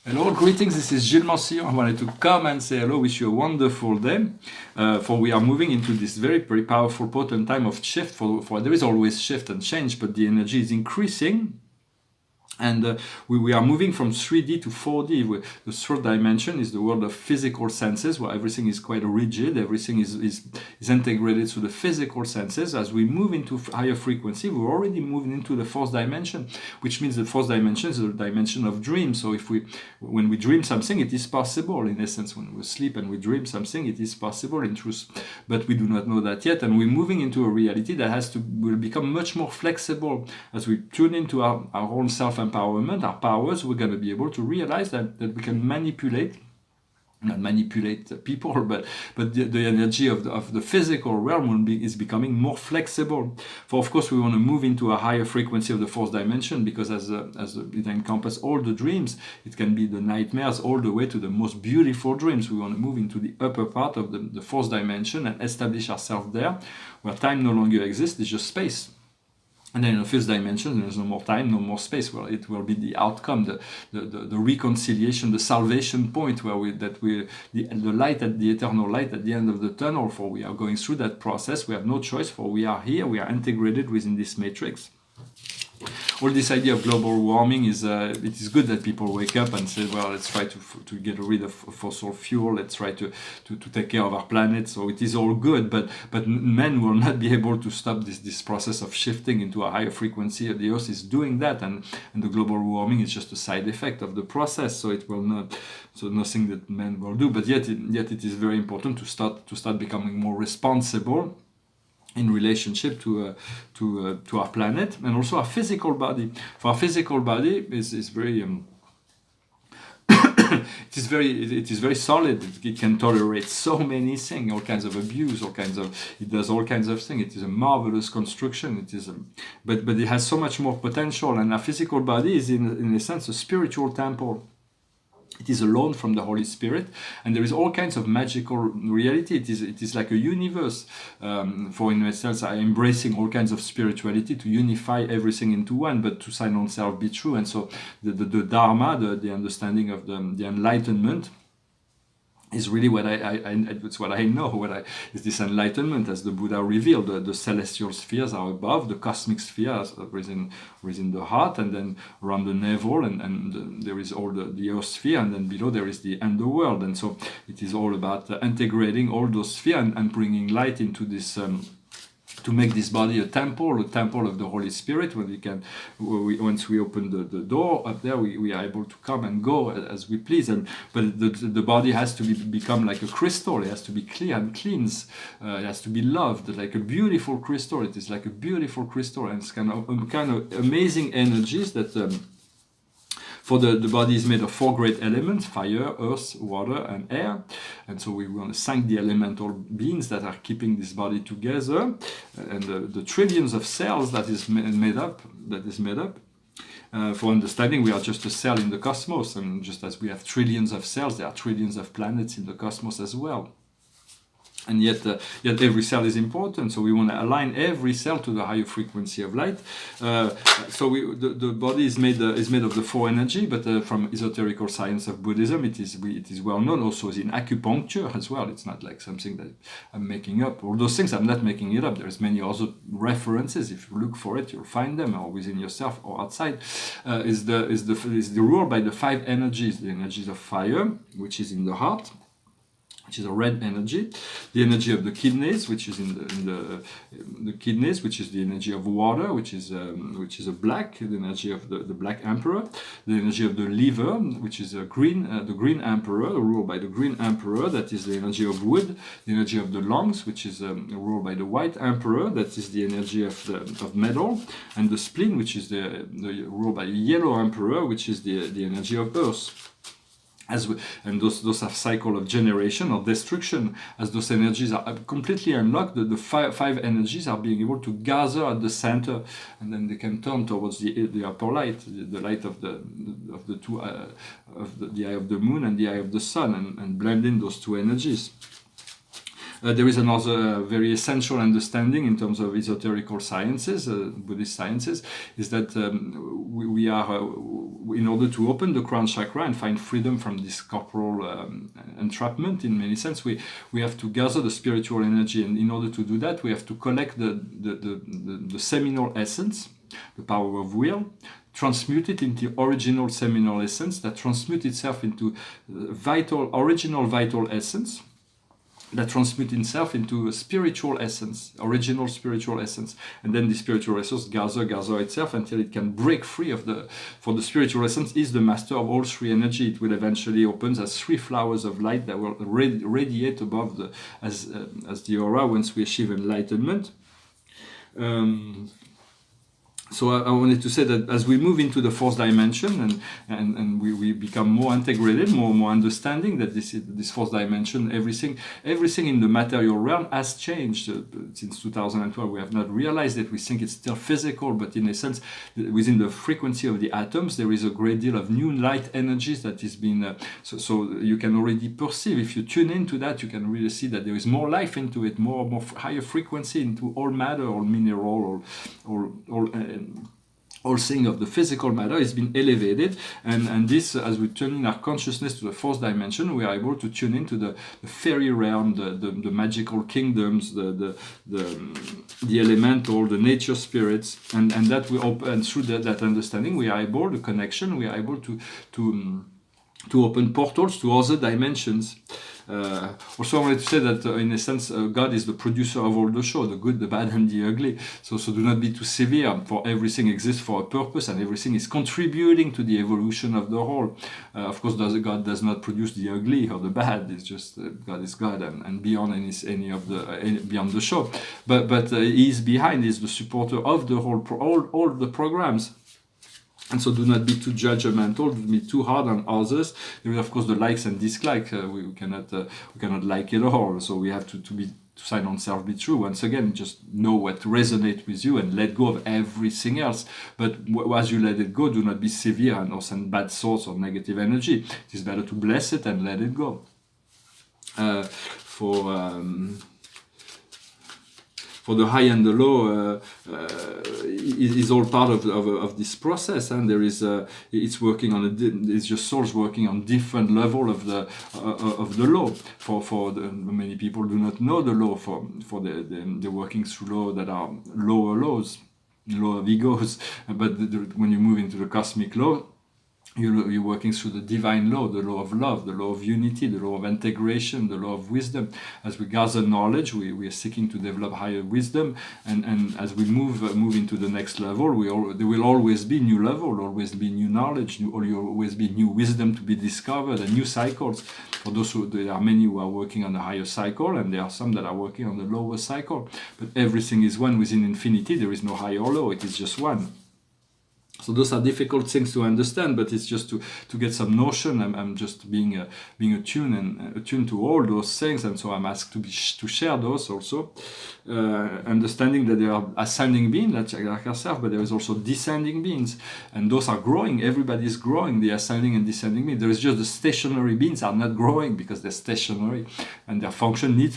Hello, greetings. This is Gilles Mansillon. I wanted to come and say hello, wish you a wonderful day. For we are moving into this very, very powerful, potent time of shift. For there is always shift and change, but the energy is increasing. And we are moving from 3D to 4D. The third dimension is the world of physical senses, where everything is quite rigid, everything is integrated through the physical senses. As we move into higher frequency, we're already moving into the fourth dimension, which means the fourth dimension is the dimension of dreams. So when we dream something, it is possible. In essence, when we sleep and we dream something, it is possible in truth. But we do not know that yet, and we're moving into a reality that will become much more flexible as we tune into our own self-empowerment, our powers. We're going to be able to realize that we can not manipulate people, but the energy of the physical realm is becoming more flexible. For of course we want to move into a higher frequency of the fourth dimension, because as it encompasses all the dreams, it can be the nightmares all the way to the most beautiful dreams. We want to move into the upper part of the fourth dimension and establish ourselves there, where time no longer exists, it's just space. And then in the fifth dimension, there's no more time, no more space. Well, it will be the outcome, the reconciliation, the salvation point, where the light, the eternal light at the end of the tunnel. For we are going through that process. We have no choice. For we are here. We are integrated within this matrix. All this idea of global warming it is good that people wake up and say, well, let's try to get rid of fossil fuel, let's try to take care of our planet. So it is all good, but men will not be able to stop this process of shifting into a higher frequency. The earth is doing that, and the global warming is just a side effect of the process. So it will not, so nothing that men will do, but yet it is very important to start becoming more responsible in relationship to our planet and also our physical body. For our physical body is very it is very solid. It can tolerate so many things, all kinds of abuse, it does all kinds of things. It is a marvelous construction. But it has so much more potential, and our physical body is in a sense a spiritual temple. It is alone from the Holy Spirit, and there is all kinds of magical reality. It is like a universe. For instance, embracing all kinds of spirituality to unify everything into one, but to sign on self be true. And so the Dharma, the understanding of the enlightenment, is really it's what I know. Is this enlightenment, as the Buddha revealed. The celestial spheres are above, the cosmic spheres are within the heart, and then around the navel, and there is all the earth sphere, and then below there is the underworld. And so it is all about integrating all those spheres and bringing light into this. To make this body a temple of the Holy Spirit, once we open the door up there, we are able to come and go as we please. But the body has to become like a crystal. It has to be clear and cleansed. It has to be loved like a beautiful crystal. It is like a beautiful crystal, and it's kind of amazing energies that. For the body is made of 4 great elements: fire, earth, water, and air. And so we want to thank the elemental beings that are keeping this body together, and the trillions of cells that is made up. For understanding, we are just a cell in the cosmos, and just as we have trillions of cells, there are trillions of planets in the cosmos as well. And yet every cell is important, so we want to align every cell to the higher frequency of light. So the body is made of the 4 energy, but from esoterical science of Buddhism, it is well known. Also in acupuncture as well. It's not like something that I'm making up. All those things I'm not making it up. There's many other references. If you look for it, you'll find them, or within yourself or outside. Is the rule by the 5 energies: the energies of fire, which is in the heart, which is a red energy, the energy of the kidneys, which is in the kidneys, which is the energy of water, which is a black, the energy of the black emperor, the energy of the liver, which is the green emperor, ruled by the green emperor, that is the energy of wood, the energy of the lungs, which is ruled by the white emperor, that is the energy of metal, and the spleen, which is the ruled by the yellow emperor, which is the energy of earth. And those are cycle of generation or destruction. As those energies are completely unlocked, the five energies are being able to gather at the center, and then they can turn towards the upper light, the light of the eye of the moon and the eye of the sun, and blend in those 2 energies. There is another very essential understanding in terms of esoterical sciences, Buddhist sciences, is that we are, in order to open the crown chakra and find freedom from this corporal entrapment, in many sense, we have to gather the spiritual energy, and in order to do that, we have to collect the seminal essence, the power of will, transmute it into original seminal essence that transmute itself into original vital essence, that transmute itself into a spiritual essence, original spiritual essence, and then the spiritual essence gather itself until it can break free of for the spiritual essence is the master of all three energy. It will eventually open as three flowers of light that will radiate above as the aura once we achieve enlightenment. So I wanted to say that as we move into the fourth dimension and we become more integrated, more understanding that this fourth dimension, everything in the material realm has changed. Since 2012, we have not realized it. We think it's still physical, but in a sense, within the frequency of the atoms, there is a great deal of new light energies that is being. So you can already perceive, if you tune into that, you can really see that there is more life into it, more higher frequency into all matter, all mineral, all thing of the physical matter is being elevated, and this, as we tune in our consciousness to the fourth dimension, we are able to tune into the fairy realm, the magical kingdoms, the elemental, the nature spirits, and that we open, and through that understanding, we are able to open portals to other dimensions. Also, I wanted to say that in a sense, God is the producer of all the show, the good, the bad, and the ugly. So do not be too severe. For everything exists for a purpose, and everything is contributing to the evolution of the whole. Of course, God does not produce the ugly or the bad. It's just God is God, and beyond beyond the show. But He is behind. He is the supporter of the whole, all the programs. And so do not be too judgmental, do not be too hard on others. There is, of course, the likes and dislikes. We cannot like it all. So we have to sign on self be true. Once again, just know what resonates with you and let go of everything else. But as you let it go, do not be severe and send bad thoughts or negative energy. It is better to bless it and let it go. For the high and the low is all part of this process, and there is it's working on it's just souls working on different level of the law. For many people do not know the law. For the working through law that are lower laws, law of egos. But when you move into the cosmic law, you're working through the divine law, the law of love, the law of unity, the law of integration, the law of wisdom. As we gather knowledge, we are seeking to develop higher wisdom, and as we move into the next level, there will always be new level, always be new knowledge, always be new wisdom to be discovered, and new cycles. For those there are many who are working on a higher cycle, and there are some that are working on the lower cycle. But everything is one within infinity. There is no high or low. It is just one. So those are difficult things to understand, but it's just to get some notion. I'm just being attuned to all those things, and so I'm asked to share those also. Understanding that there are ascending beings like ourselves, but there is also descending beings, and those are growing. Everybody is growing. The ascending and descending beings. There is just the stationary beings are not growing because they're stationary, and their function needs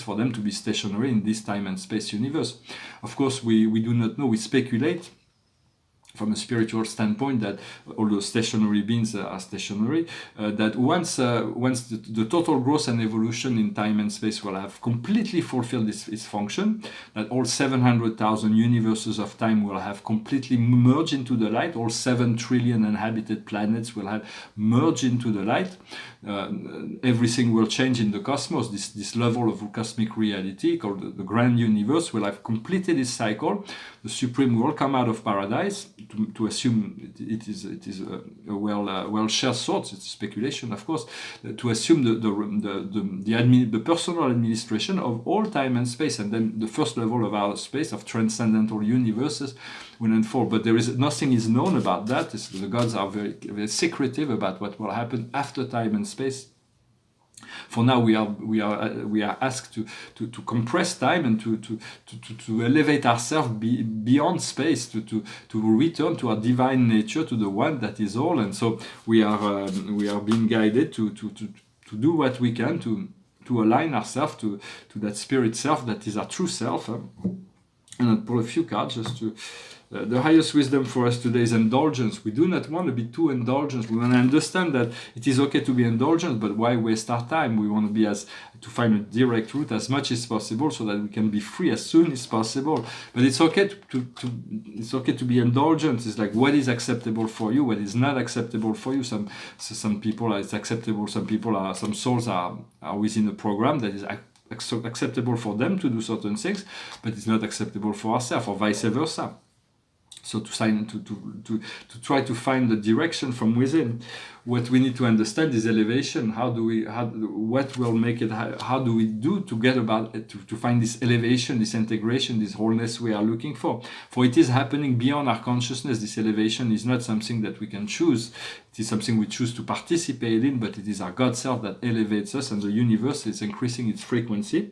for them to be stationary in this time and space universe. Of course, we do not know. We speculate from a spiritual standpoint that although stationary beings are stationary, that once the total growth and evolution in time and space will have completely fulfilled its function, that all 700,000 universes of time will have completely merged into the light, all 7 trillion inhabited planets will have merged into the light, everything will change in the cosmos. This level of cosmic reality called the grand universe will have completed its cycle. The Supreme will come out of paradise, to assume it is a well shared thought. It's speculation, of course, to assume the personal administration of all time and space, and then the first level of our space of transcendental universes will unfold. But nothing is known about that. The gods are very, very secretive about what will happen after time and space. For now, we are asked to compress time and to elevate ourselves beyond space, to return to our divine nature, to the one that is all. And so we are being guided to do what we can to align ourselves to that spirit self that is our true self. And I'll pull a few cards just to. The highest wisdom for us today is indulgence. We do not want to be too indulgent. We want to understand that it is okay to be indulgent, but why waste our time? We want to be to find a direct route as much as possible so that we can be free as soon as possible. But it's okay it's okay to be indulgent. It's like what is acceptable for you, what is not acceptable for you. Some people it's acceptable. Some souls are within a program that is acceptable for them to do certain things, but it's not acceptable for ourselves, or vice versa. So to try to find the direction from within. What we need to understand is elevation. What will make it? How do we do to get about it, to find this elevation, this integration, this wholeness we are looking for? For it is happening beyond our consciousness. This elevation is not something that we can choose. It is something we choose to participate in, but it is our God self that elevates us, and the universe is increasing its frequency.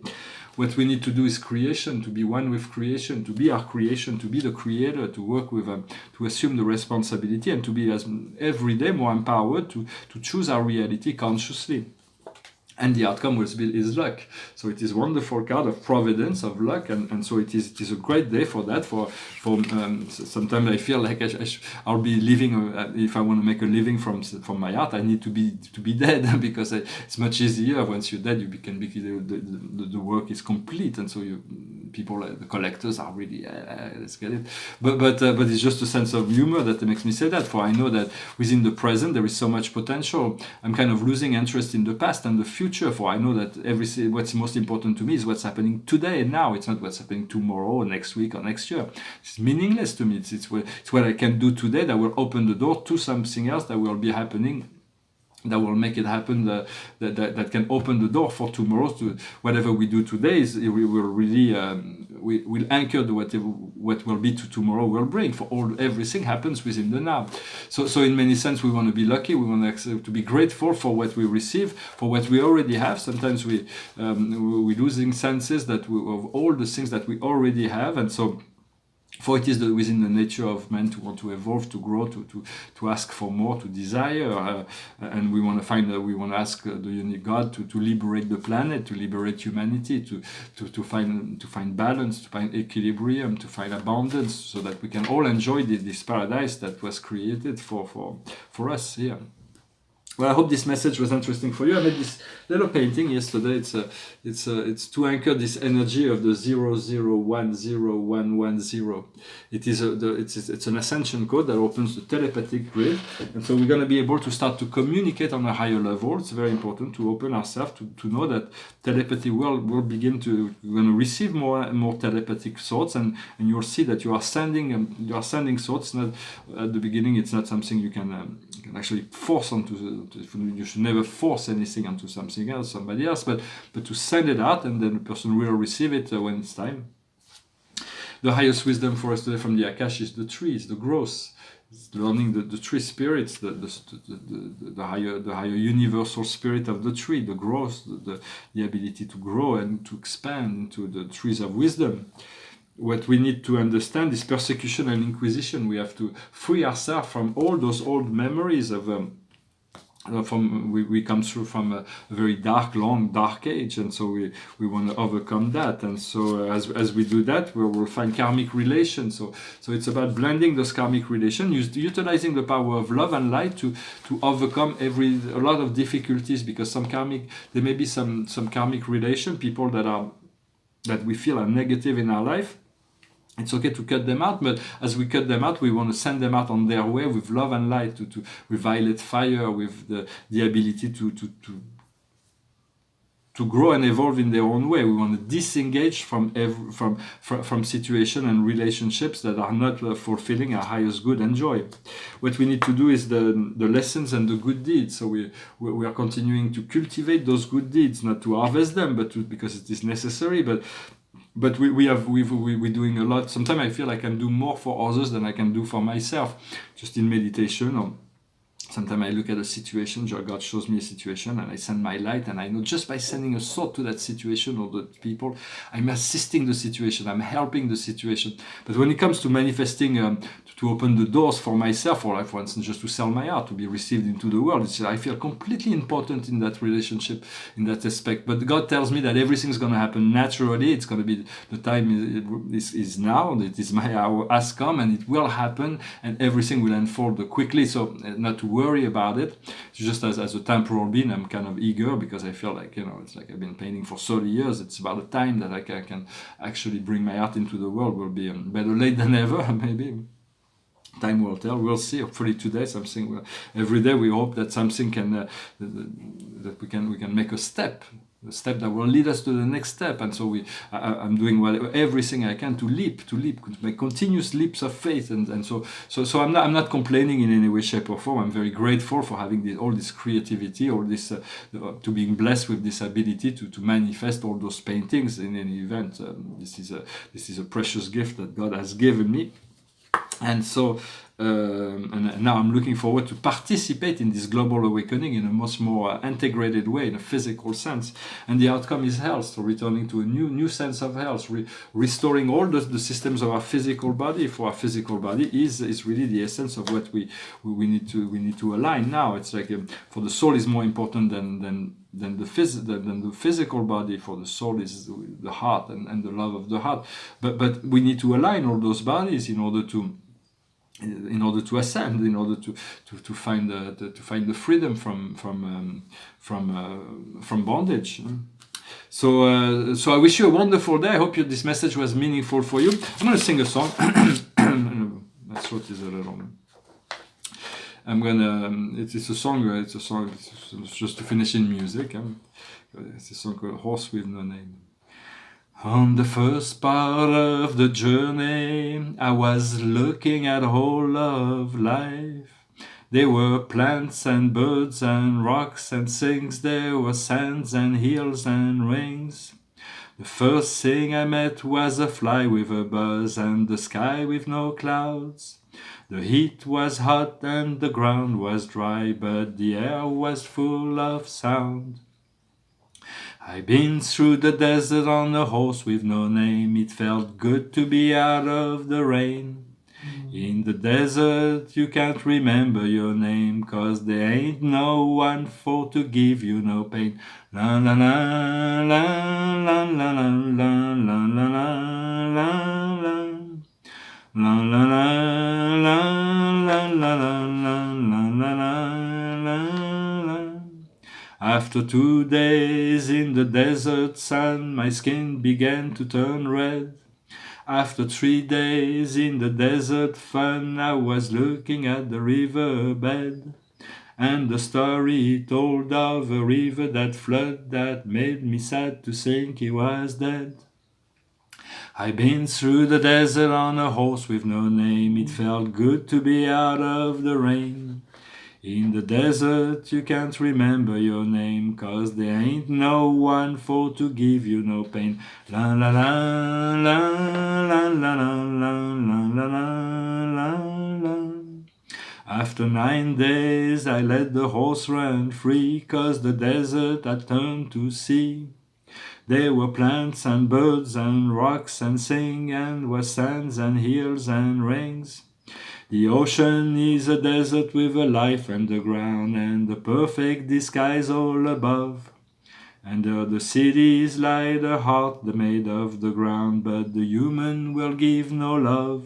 What we need to do is creation, to be one with creation, to be our creation, to be the creator, to work with, to assume the responsibility, and to be every day more empowered to choose our reality consciously. And the outcome is luck. So it is a wonderful card of providence, of luck, and so it is a great day for that. Sometimes I feel like I'll be living. If I want to make a living from my art, I need to be dead because it's much easier once you're dead. You can be the work is complete, and so the collectors are really let's get it. But it's just a sense of humor that makes me say that. For I know that within the present there is so much potential. I'm kind of losing interest in the past and the future. For I know that what's most important to me is what's happening today and now. It's not what's happening tomorrow or next week or next year. It's meaningless to me. It's what I can do today that will open the door to something else that will be happening, that will make it happen, that can open the door for tomorrow. To whatever we do today we will really we'll anchor what will be to tomorrow will bring. For everything happens within the now. So in many sense we want to be lucky. We want to be grateful for what we receive, for what we already have. Sometimes we're losing senses of all the things that we already have, and so. For it is within the nature of man to want to evolve, to grow, to ask for more, to desire, and we want to ask the unique God to liberate the planet, to liberate humanity, to find balance, to find equilibrium, to find abundance, so that we can all enjoy this paradise that was created for us here. Well, I hope this message was interesting for you. I made this little painting yesterday. It's to anchor this energy of the 00101110. It's an ascension code that opens the telepathic grid, and so we're going to be able to start to communicate on a higher level. It's very important to open ourselves to know that telepathy will begin to. We're going to receive more and more telepathic thoughts, and you'll see that you are sending thoughts. Not at the beginning, it's not something you can actually force onto. You should never force anything onto somebody else, but to send it out, and then the person will receive it when it's time. The highest wisdom for us today from the Akash is the trees, the growth. It's learning the tree spirits, the higher universal spirit of the tree, the growth, the ability to grow and to expand into the trees of wisdom. What we need to understand is persecution and inquisition. We have to free ourselves from all those old memories of. We come through from a very long dark age, and so we want to overcome that. And so as we do that, we'll find karmic relations. So it's about blending those karmic relations, utilizing the power of love and light to overcome a lot of difficulties, because there may be some karmic relation, people that we feel are negative in our life. It's okay to cut them out, but as we cut them out, we want to send them out on their way with love and light, with violet fire, with the ability to grow and evolve in their own way. We want to disengage from situation and relationships that are not fulfilling our highest good and joy. What we need to do is the lessons and the good deeds. So we are continuing to cultivate those good deeds, not to harvest them, but because it is necessary. But we're doing a lot. Sometimes I feel I can do more for others than I can do for myself, just in meditation or Sometimes I look at a situation, God shows me a situation, and I send my light, and I know just by sending a thought to that situation or the people, I'm assisting the situation, I'm helping the situation. But when it comes to manifesting, to open the doors for myself, or like, for instance, just to sell my art, to be received into the world, I feel completely important in that relationship, in that aspect. But God tells me that everything's going to happen naturally. It's going to be, the time is now, it is my hour has come, and it will happen, and everything will unfold quickly. So not to worry about it. Just as a temporal being, I'm kind of eager, because I feel like, it's like I've been painting for 30 years. It's about the time that I can actually bring my art into the world. Will be better late than ever, maybe. Time will tell. We'll see. Hopefully today, something. Every day we hope that something can that we can make a step that will lead us to the next step. And so I'm doing everything I can to make continuous leaps of faith. And so I'm not complaining in any way, shape, or form. I'm very grateful for having all this creativity, all this to being blessed with this ability to manifest all those paintings in any event. This is a precious gift that God has given me. And so, and now I'm looking forward to participate in this global awakening in a much more integrated way, in a physical sense. And the outcome is health, so returning to a new sense of health, restoring all the systems of our physical body. For our physical body is really the essence of what we need to align now. It's like for the soul is more important than the physical body. For the soul is the heart and the love of the heart. But we need to align all those bodies in order to ascend, in order to find the freedom from bondage. So I wish you a wonderful day. I hope this message was meaningful for you. I'm going to sing a song. My throat is a little. I'm gonna. It's a song. It's just to finish in music. It's a song called "Horse with No Name." On the first part of the journey, I was looking at all of life. There were plants and birds and rocks and things. There were sands and hills and rings. The first thing I met was a fly with a buzz and the sky with no clouds. The heat was hot and the ground was dry, but the air was full of sound. I've been through the desert on a horse with no name. It felt good to be out of the rain. In the desert you can't remember your name, 'cause there ain't no one for to give you no pain. La la la la la la la la la la la la. La la la la la la la la la la. After 2 days in the desert sun, my skin began to turn red. After 3 days in the desert fun, I was looking at the riverbed. And the story told of a river that flooded that made me sad to think he was dead. I've been through the desert on a horse with no name. It felt good to be out of the rain. In the desert you can't remember your name, 'cause there ain't no one for to give you no pain. La la la la la la la la la la la la. After 9 days I let the horse run free, 'cause the desert had turned to sea. There were plants and birds and rocks and things, and were sands and hills and rings. The ocean is a desert with a life underground, and the perfect disguise all above. Under the cities lie the heart made of the ground, but the human will give no love.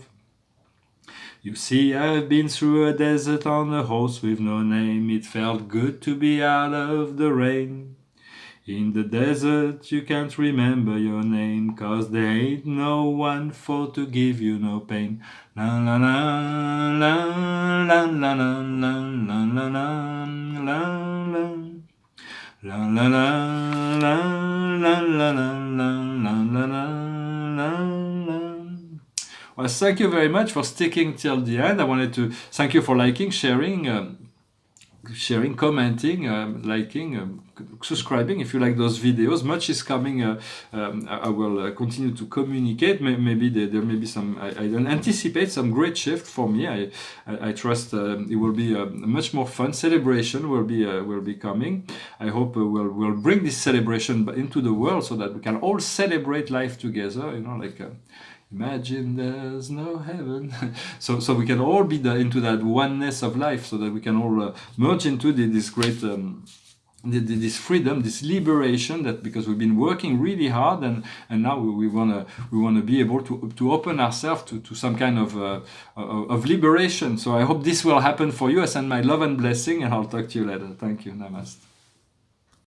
You see, I've been through a desert on a horse with no name. It felt good to be out of the rain. In the desert you can't remember your name, 'cause there ain't no one for to give you no pain. La la la la la la la la la la la la la. La la la la la la la la la la la. Well, thank you very much for sticking till the end. I wanted to thank you for liking, sharing, sharing, commenting, liking, subscribing if you like those videos. Much is coming. I will continue to communicate. Maybe there may be some. I don't anticipate some great shift for me. I trust it will be a much more fun celebration. Will be coming. I hope we'll bring this celebration into the world so that we can all celebrate life together. Like. Imagine there's no heaven. so we can all be into that oneness of life, so that we can all merge into this great this freedom, this liberation, that because we've been working really hard and now we wanna be able to open ourselves to some kind of liberation. So I hope this will happen for you. I send my love and blessing, and I'll talk to you later. Thank you. Namaste.